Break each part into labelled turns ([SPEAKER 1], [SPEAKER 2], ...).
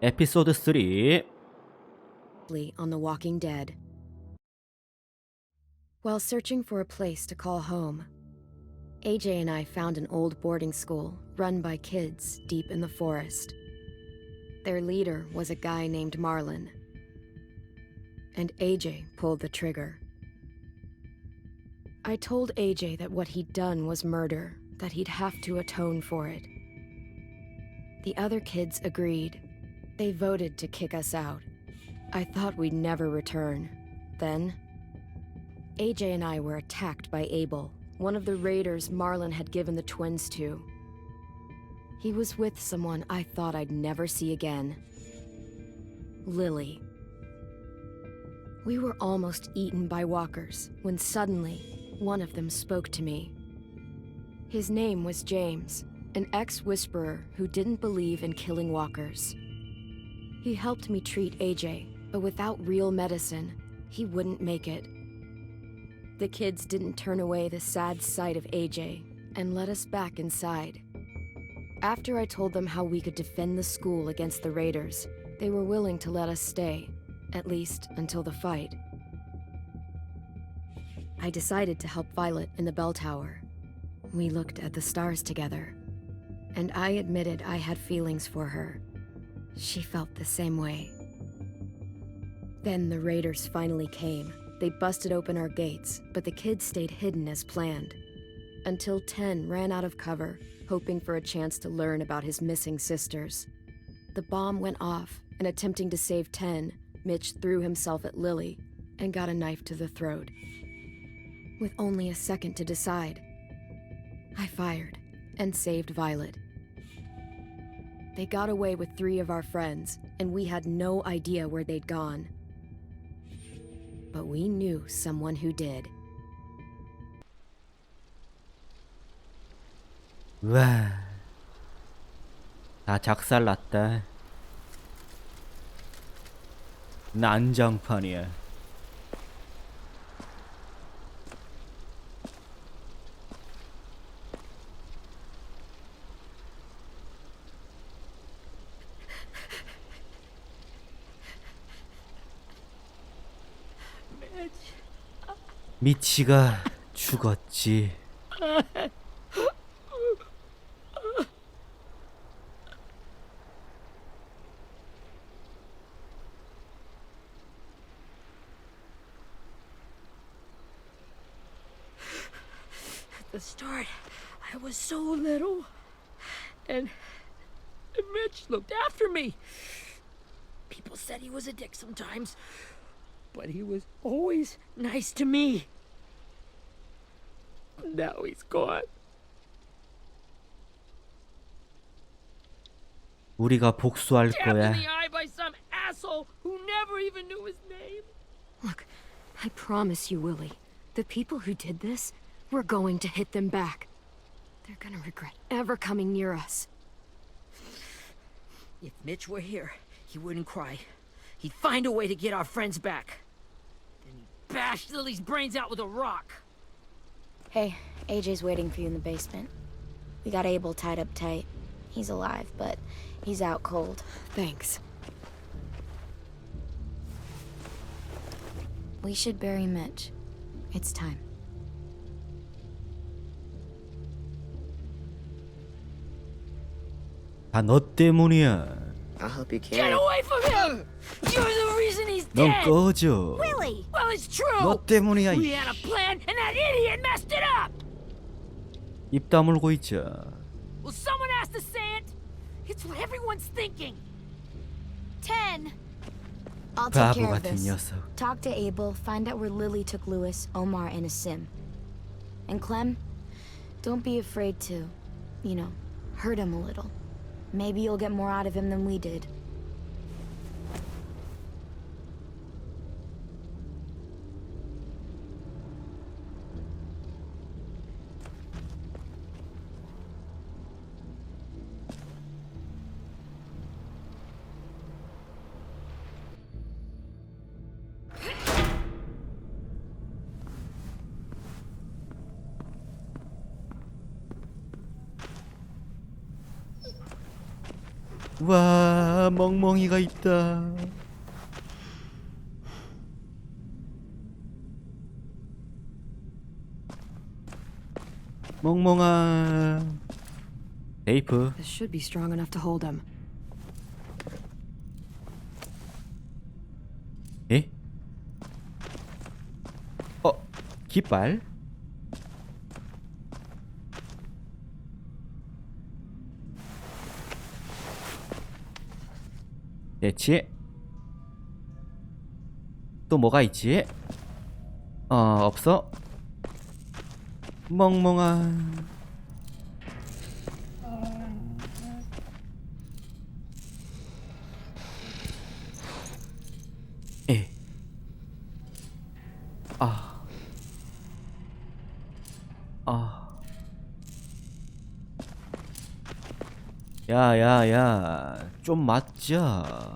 [SPEAKER 1] 에피소드 3.
[SPEAKER 2] On The Walking Dead. While searching for a place to call home, AJ and I found an old boarding school run by kids deep in the forest. Their leader was a guy named Marlon, and AJ pulled the trigger. I told AJ that what he'd done was murder, that he'd have to atone for it. The other kids agreed. They voted to kick us out. I thought we'd never return. Then, AJ and I were attacked by Abel, one of the raiders Marlon had given the twins to. He was with someone I thought I'd never see again. Lily. We were almost eaten by walkers when suddenly one of them spoke to me. His name was James, an ex-whisperer who didn't believe in killing walkers. He helped me treat AJ, but without real medicine, he wouldn't make it. The kids didn't turn away the sad sight of AJ and let us back inside. After I told them how we could defend the school against the raiders, they were willing to let us stay, at least until the fight. I decided to help Violet in the bell tower. We looked at the stars together, and I admitted I had feelings for her. She felt the same way. Then the raiders finally came. They busted open our gates, but the kids stayed hidden as planned. Until 10 ran out of cover, hoping for a chance to learn about his missing sisters. The bomb went off, and attempting to save 10, Mitch threw himself at Lily and got a knife to the throat. With only a second to decide, I fired and saved Violet. They got away with 3 of our friends, and we had no idea where they'd gone. But we knew someone who did.
[SPEAKER 1] 와, 다 작살났다. 난장판이야. 미치가 죽었지.
[SPEAKER 3] At the start, I was so little, and Mitch looked after me. People said he was a dick sometimes, but he was always nice to me. Now he's gone.
[SPEAKER 1] 우리가 복수할
[SPEAKER 3] Stabbed
[SPEAKER 1] 거야.
[SPEAKER 3] in the eye by some asshole who never even knew his name.
[SPEAKER 2] Look, I promise you, Willie, the people who did this, we're going to hit them back. They're gonna regret ever coming near us.
[SPEAKER 3] If Mitch were here, he wouldn't cry. He'd find a way to get our friends back. Then he'd bash Lily's brains out with a rock.
[SPEAKER 4] Hey, AJ's waiting for you in the basement. We got Abel tied up tight. He's alive, but he's out cold.
[SPEAKER 2] Thanks.
[SPEAKER 4] We should bury Mitch. It's time.
[SPEAKER 1] 다 너 때문이야.
[SPEAKER 5] I'll help you
[SPEAKER 3] Get
[SPEAKER 5] carry.
[SPEAKER 3] away from him! You're the reason he's
[SPEAKER 1] 넌
[SPEAKER 3] dead!
[SPEAKER 1] 꺼져.
[SPEAKER 4] Willie!
[SPEAKER 3] Well, it's true!
[SPEAKER 1] 너 때문이야.
[SPEAKER 3] We had a plan, and that idiot messed it up!
[SPEAKER 1] 입 다물고 있자.
[SPEAKER 3] Well, someone has to say it! It's what everyone's thinking!
[SPEAKER 4] 10! I'll take
[SPEAKER 1] 바보
[SPEAKER 4] care of
[SPEAKER 1] 같은
[SPEAKER 4] this.
[SPEAKER 1] 녀석.
[SPEAKER 4] Talk to Abel, find out where Lily took Lewis, Omar, and Asim. And Clem, don't be afraid to, hurt him a little. Maybe you'll get more out of him than we did.
[SPEAKER 1] 와, 멍멍이가 있다. 멍멍아. 테이프.
[SPEAKER 2] This should be strong enough to hold him.
[SPEAKER 1] 에? 깃발? 됐지? 또 뭐가 있지? 없어? 멍멍아. 에. 야야야, 좀 맞자.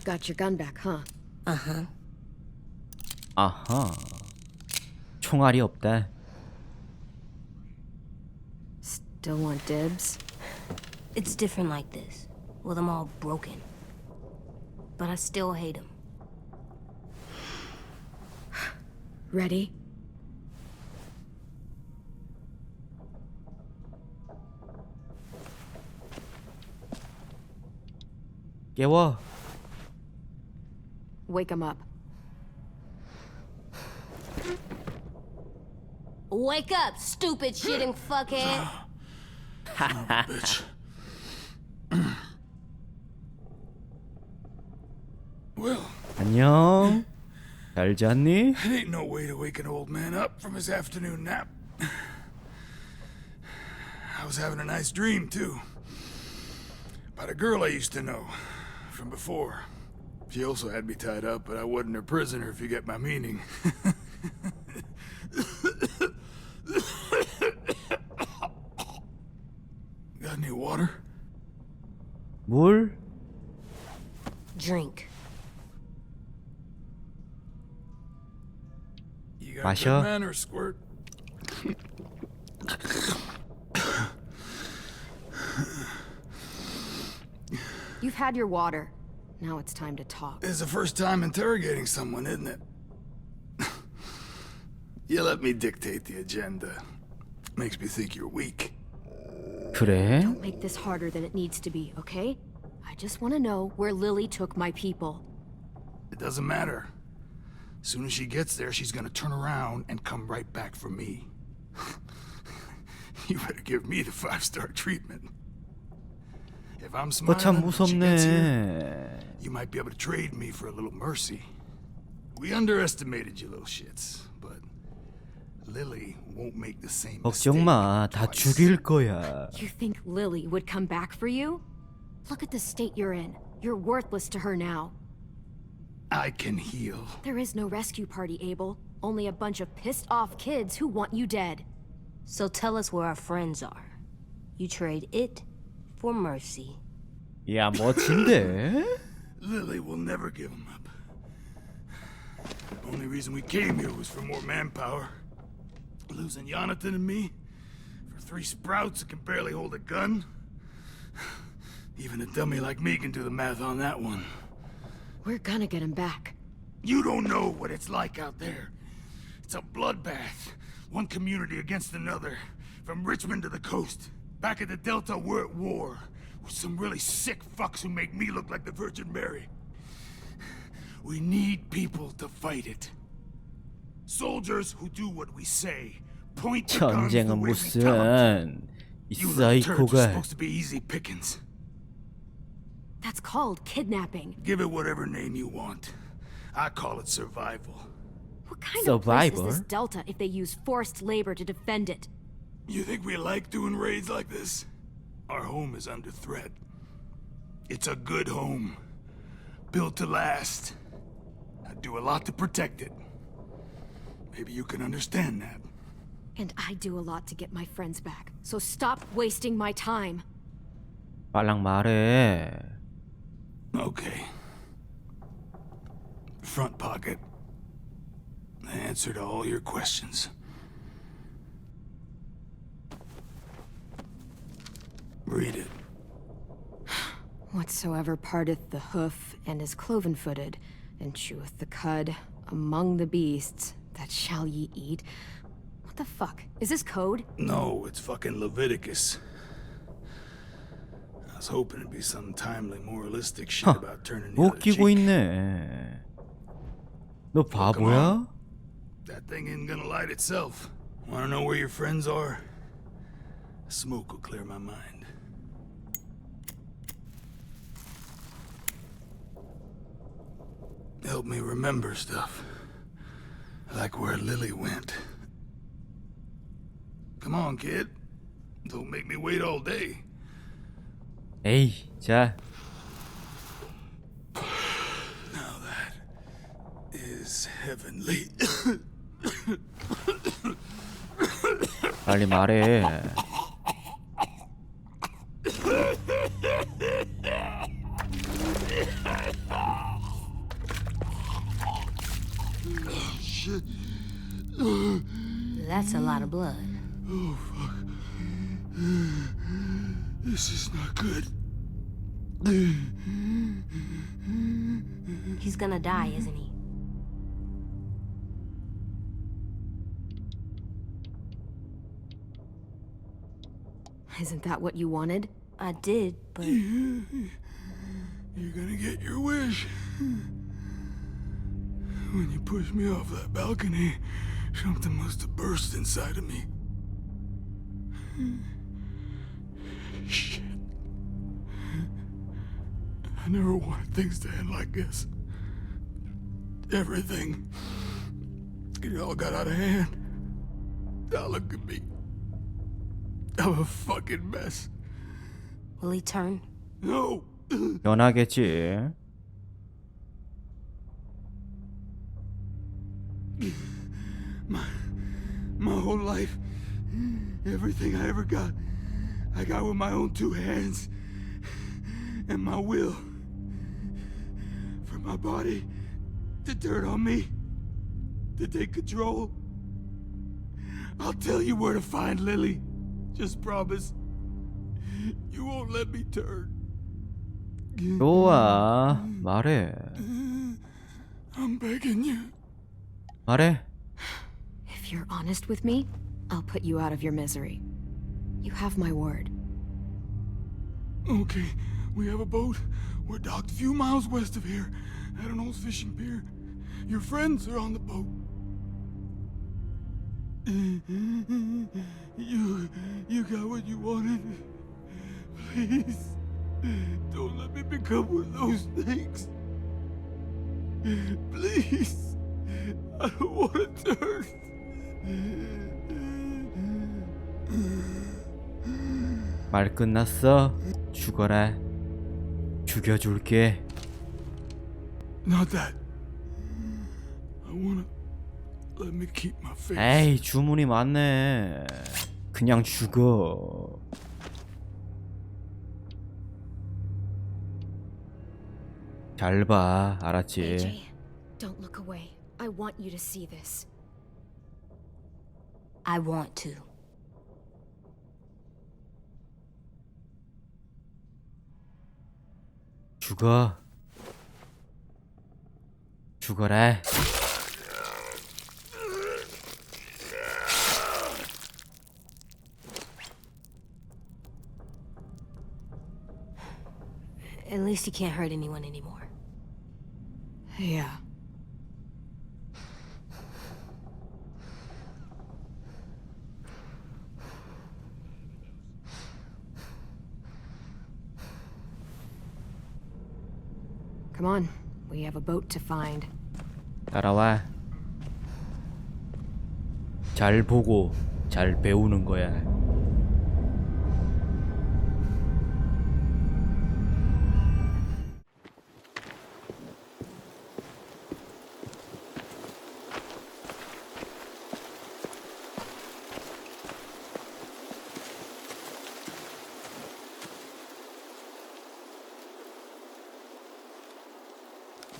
[SPEAKER 2] Got your gun back, huh?
[SPEAKER 1] 아하. 총알이 없다.
[SPEAKER 2] Still want dibs?
[SPEAKER 5] It's different like this, with them all broken. But I still hate them.
[SPEAKER 2] Ready?
[SPEAKER 1] 깨워.
[SPEAKER 2] Wake him up.
[SPEAKER 5] Wake up, stupid shitting fuckhead!
[SPEAKER 6] Bitch. Well,
[SPEAKER 1] 안녕. 잘 잤니?
[SPEAKER 6] it ain't no way to wake an old man up from his afternoon nap. I was having a nice dream, too. About a girl I used to know from before. She also had me tied up, but I wasn't her prisoner, if you get my meaning. Got any water?
[SPEAKER 1] 물?
[SPEAKER 5] Drink.
[SPEAKER 6] You got
[SPEAKER 1] 마셔.
[SPEAKER 6] good manners, Squirt.
[SPEAKER 2] You've had your water. Now it's time to talk.
[SPEAKER 6] It's the first time interrogating someone, isn't it? You let me dictate the agenda. Makes me think you're weak.
[SPEAKER 1] 그래?
[SPEAKER 2] Don't make this harder than it needs to be, okay? I just want to know where Lily took my people.
[SPEAKER 6] It doesn't matter. As soon as she gets there, she's gonna turn around and come right back for me. You better give me the 5-star treatment. If I'm
[SPEAKER 1] 참
[SPEAKER 6] smiling when she gets here,
[SPEAKER 1] 무섭네.
[SPEAKER 6] you might be able to trade me for a little mercy. We underestimated you little shits, but Lily won't make the same mistake
[SPEAKER 1] 걱정 마. 다
[SPEAKER 6] twice.
[SPEAKER 1] 죽일 거야.
[SPEAKER 2] You think Lily would come back for you? Look at the state you're in. You're worthless to her now.
[SPEAKER 6] I can heal.
[SPEAKER 2] There is no rescue party, Abel. Only a bunch of pissed off kids who want you dead.
[SPEAKER 5] So tell us where our friends are. You trade it for mercy.
[SPEAKER 1] 야, 멋진데?
[SPEAKER 6] Lily will never give him up. Only reason we came here was for more manpower. Losing Jonathan and me for 3 sprouts that can barely hold a gun. Even a dummy like me can do the math on that one.
[SPEAKER 2] We're gonna get him back.
[SPEAKER 6] You don't know what it's like out there. It's a bloodbath. One community against another. From Richmond to the coast. Back at the Delta, we're at war. With some really sick fucks who make me look like the Virgin Mary. We need people to fight it. Soldiers who do what we say. Point the guns the
[SPEAKER 1] 전쟁은
[SPEAKER 6] way we tell 'em.
[SPEAKER 1] 무슨 이
[SPEAKER 6] You little turds are
[SPEAKER 1] 사이코가
[SPEAKER 6] supposed to be easy pickings.
[SPEAKER 2] That's called kidnapping.
[SPEAKER 6] Give it whatever name you want. I call it survival.
[SPEAKER 2] What kind of place is this
[SPEAKER 1] Survivor?
[SPEAKER 2] Delta if they use forced labor to defend it?
[SPEAKER 6] You think we like doing raids like this? Our home is under threat. It's a good home. Built to last. I do a lot to protect it. Maybe you can understand that.
[SPEAKER 2] And I do a lot to get my friends back. So stop wasting my time.
[SPEAKER 1] 빨랑 말해.
[SPEAKER 6] Okay. Front pocket. The answer to all your questions. Read it.
[SPEAKER 2] Whatsoever parteth the hoof and is cloven-footed, and cheweth the cud, among the beasts, that shall ye eat. What the fuck? Is this code?
[SPEAKER 6] No, it's fucking Leviticus. I was hoping it'd be some timely, moralistic shit about turning the other
[SPEAKER 1] 웃기고
[SPEAKER 6] cheek.
[SPEAKER 1] 있네. 너
[SPEAKER 6] Come
[SPEAKER 1] 바보야?
[SPEAKER 6] on. That thing isn't gonna light itself. Wanna know where your friends are? Smoke will clear my mind. Help me remember stuff. Like where Lily went. Come on, kid. Don't make me wait all day.
[SPEAKER 1] 에이, 자.
[SPEAKER 6] Now that is heavenly.
[SPEAKER 1] 빨리 말해.
[SPEAKER 5] That's a lot of blood.
[SPEAKER 6] Oh, fuck. This is not good.
[SPEAKER 5] He's gonna die, isn't he?
[SPEAKER 2] Isn't that what you wanted?
[SPEAKER 5] I did, but
[SPEAKER 6] You're gonna get your wish. When you pushed me off that balcony, something must have burst inside of me. Shit. I never wanted things to end like this. Everything. It all got out of hand. Now look at me. I'm a fucking mess.
[SPEAKER 5] will he turn?
[SPEAKER 6] No!
[SPEAKER 1] 변하겠지.
[SPEAKER 6] My whole life, everything I ever got, I got with my own two hands and my will. For my body to turn on me, to take control. I'll tell you where to find Lily. Just promise. You won't let me turn.
[SPEAKER 1] 좋아. 말해.
[SPEAKER 6] I'm begging you.
[SPEAKER 1] 말해.
[SPEAKER 2] If you're honest with me, I'll put you out of your misery. You have my word.
[SPEAKER 6] Okay, we have a boat. We're docked a few miles west of here, at an old fishing pier. Your friends are on the boat. You got what you wanted. Please, don't let me become one of those things. Please, I don't want to turn.
[SPEAKER 1] 말 끝났어. 죽어라. 죽여줄게.
[SPEAKER 6] Not that. I wanna let me keep my face.
[SPEAKER 1] 에이, 주문이 많네. 그냥 죽어. 잘 봐, 알았지?
[SPEAKER 2] AJ, don't look away. I want you to see this.
[SPEAKER 5] I want to.
[SPEAKER 1] 죽어. 죽어라.
[SPEAKER 5] At least he can't hurt anyone anymore.
[SPEAKER 2] Yeah. Come on, we have a boat to find.
[SPEAKER 1] 따라와. 잘 보고 잘 배우는 거야.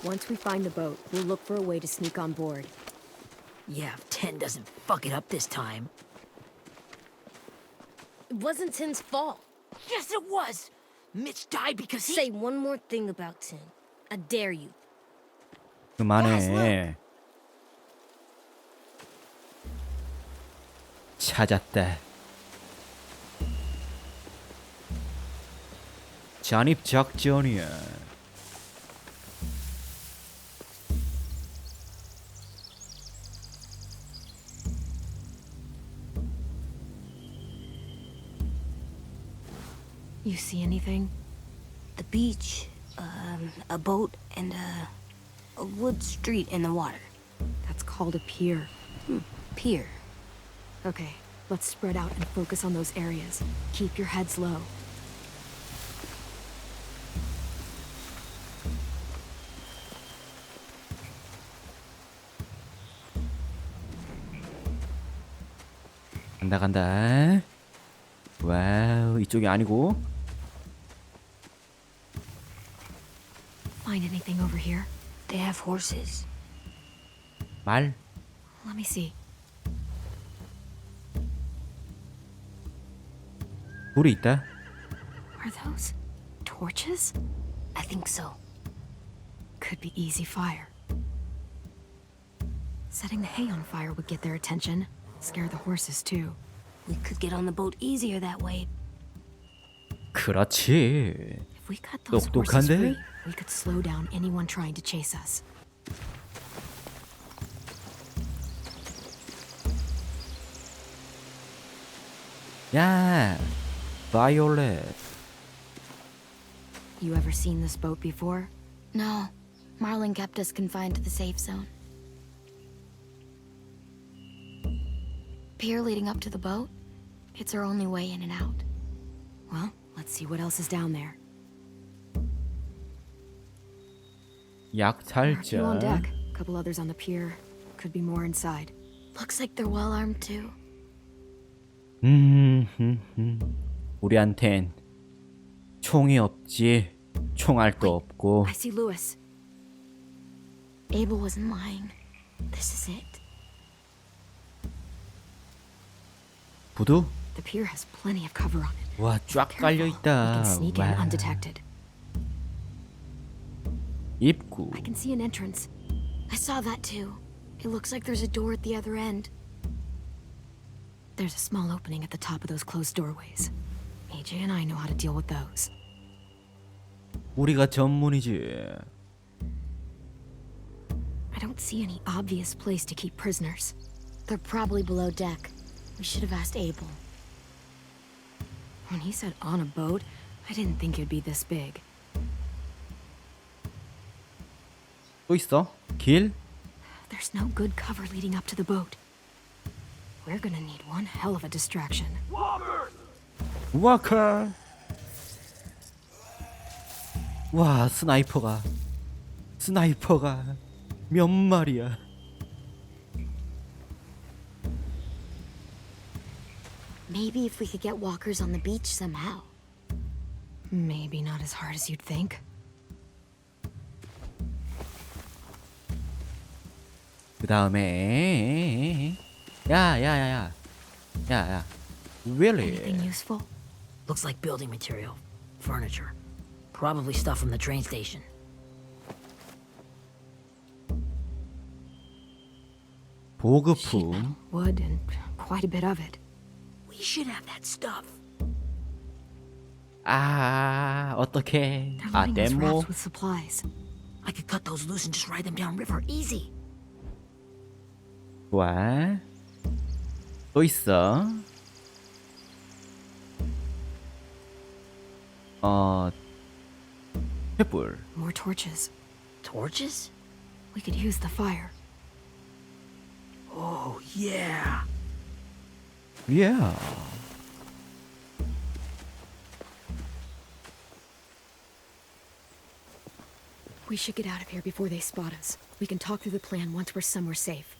[SPEAKER 2] Once we find the boat, we'll look for a way to sneak on board.
[SPEAKER 3] Yeah, if 10 doesn't fuck it up this time.
[SPEAKER 5] It wasn't Tin's fault.
[SPEAKER 3] Yes, it was! Mitch died because he...
[SPEAKER 5] Say one more thing about Tim. I dare you.
[SPEAKER 1] 그만해. 찾았다. 잔입 작전이야.
[SPEAKER 2] You see anything?
[SPEAKER 5] The beach, a boat, and a wood street in the water.
[SPEAKER 2] That's called a pier.
[SPEAKER 5] Pier.
[SPEAKER 2] Okay, let's spread out and focus on those areas. Keep your heads low.
[SPEAKER 1] 간다 간다. 와우, 이쪽이 아니고.
[SPEAKER 2] Find anything over here?
[SPEAKER 5] They have horses.
[SPEAKER 1] 말.
[SPEAKER 2] Let me see.
[SPEAKER 1] 불이 있다.
[SPEAKER 2] Are those torches?
[SPEAKER 5] I think so.
[SPEAKER 2] Could be easy fire. Setting the hay on fire would get their attention. Scare the horses too.
[SPEAKER 5] We could get on the boat easier that way.
[SPEAKER 1] 그렇지.
[SPEAKER 2] If we cut those horses
[SPEAKER 1] 똑똑한데?
[SPEAKER 2] free, we could slow down anyone trying to chase us.
[SPEAKER 1] 야, 바이올렛.
[SPEAKER 2] You ever seen this boat before?
[SPEAKER 4] No, Marlin kept us confined to the safe zone. Pier leading up to the boat? It's our only way in and out.
[SPEAKER 2] Well, let's see what else is down there. There are a few on
[SPEAKER 1] 약탈자.
[SPEAKER 2] deck. A couple others on the pier. Could be more inside.
[SPEAKER 4] Looks like they're well armed too.
[SPEAKER 1] 우리한텐 총이 없지. 총알도 없고.
[SPEAKER 2] I see Lewis.
[SPEAKER 4] Abel wasn't lying. This is it.
[SPEAKER 1] 부두?
[SPEAKER 2] The pier has plenty of cover on it.
[SPEAKER 1] 와, 쫙 깔려
[SPEAKER 2] We
[SPEAKER 1] 있다.
[SPEAKER 2] can sneak in
[SPEAKER 1] 와.
[SPEAKER 2] undetected.
[SPEAKER 1] 입구.
[SPEAKER 2] I can see an entrance.
[SPEAKER 4] I saw that too. It looks like there's a door at the other end.
[SPEAKER 2] There's a small opening at the top of those closed doorways. AJ and I know how to deal with those.
[SPEAKER 1] 우리가 전문이지.
[SPEAKER 2] I don't see any obvious place to keep prisoners.
[SPEAKER 4] They're probably below deck. We should have asked Abel.
[SPEAKER 2] When he said on a boat, I didn't think it'd be this big.
[SPEAKER 1] 또 있어? 길?
[SPEAKER 2] There's no good cover leading up to the boat. We're gonna need one hell of a distraction.
[SPEAKER 1] 와커. 와, 스나이퍼가 몇 마리야.
[SPEAKER 4] Maybe if we could get walkers on the beach somehow.
[SPEAKER 2] Maybe not as hard as you'd think.
[SPEAKER 1] 그 다음에 야야야야 really?
[SPEAKER 2] Anything useful?
[SPEAKER 3] Looks like building material. Furniture. Probably stuff from the train station.
[SPEAKER 1] 보급품.
[SPEAKER 2] Wood and quite a bit of it.
[SPEAKER 3] We should have that stuff.
[SPEAKER 1] 아, 어떡해.
[SPEAKER 2] They're
[SPEAKER 1] 아,
[SPEAKER 2] loading us
[SPEAKER 1] 데모.
[SPEAKER 2] rafts with supplies.
[SPEAKER 3] I could cut those loose and just ride them downriver easy.
[SPEAKER 1] 좋아. 또 있어. 횃불.
[SPEAKER 2] More torches.
[SPEAKER 3] Torches?
[SPEAKER 2] We could use the fire.
[SPEAKER 3] Oh, yeah.
[SPEAKER 1] Yeah.
[SPEAKER 2] We should get out of here before they spot us. We can talk through the plan once we're somewhere safe.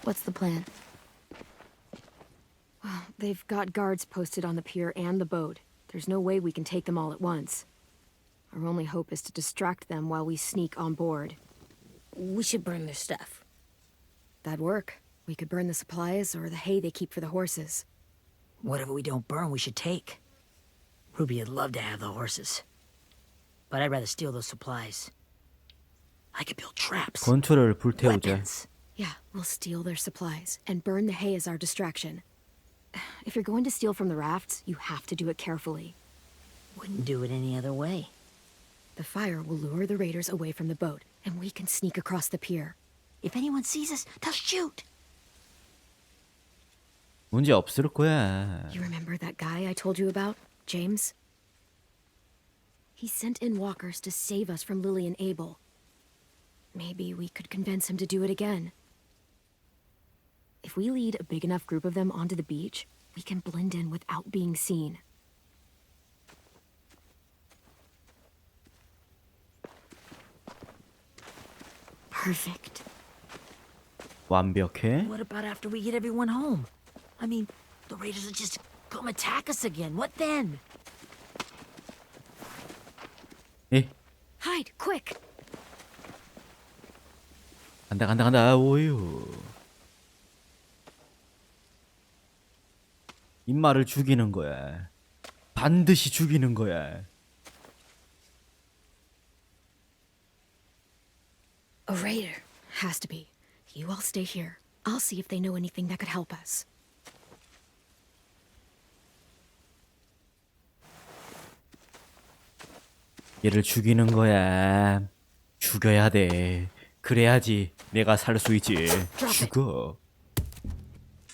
[SPEAKER 4] What's the plan?
[SPEAKER 2] Well, They've got guards posted on the pier and the boat. There's no way we can take them all at once. Our only hope is to distract them while we sneak on board.
[SPEAKER 3] We should burn their stuff.
[SPEAKER 2] That'd work. We could burn the supplies or the hay they keep for the horses.
[SPEAKER 3] Whatever we don't burn, we should take. Ruby would love to have the horses. But I'd rather steal those supplies. I could build traps.
[SPEAKER 1] 권투를 불태우자.
[SPEAKER 3] Weapons.
[SPEAKER 2] Yeah, we'll steal their supplies and burn the hay as our distraction. If you're going to steal from the rafts, you have to do it carefully.
[SPEAKER 3] Wouldn't do it any other way.
[SPEAKER 2] The fire will lure the raiders away from the boat, and we can sneak across the pier.
[SPEAKER 3] If anyone sees us, they'll shoot.
[SPEAKER 1] 문제 없을 거야.
[SPEAKER 2] You remember that guy I told you about, James? He sent in walkers to save us from Lily and Abel. Maybe we could convince him to do it again. If we lead a big enough group of them onto the beach, we can blend in without being seen. Perfect.
[SPEAKER 1] 완벽해.
[SPEAKER 3] What about after we get everyone home? I mean, the raiders will just come attack us again. What then?
[SPEAKER 1] 예.
[SPEAKER 2] Hide, quick!
[SPEAKER 1] 간다 간다 간다. 오유. 인마를 죽이는 거야. 반드시 죽이는 거야.
[SPEAKER 2] A raider. Has to be. You all stay here. I'll see if they know anything that could help us.
[SPEAKER 1] 얘를 죽이는 거야. 죽여야 돼. 그래야지 내가 살 수 있지. 죽어.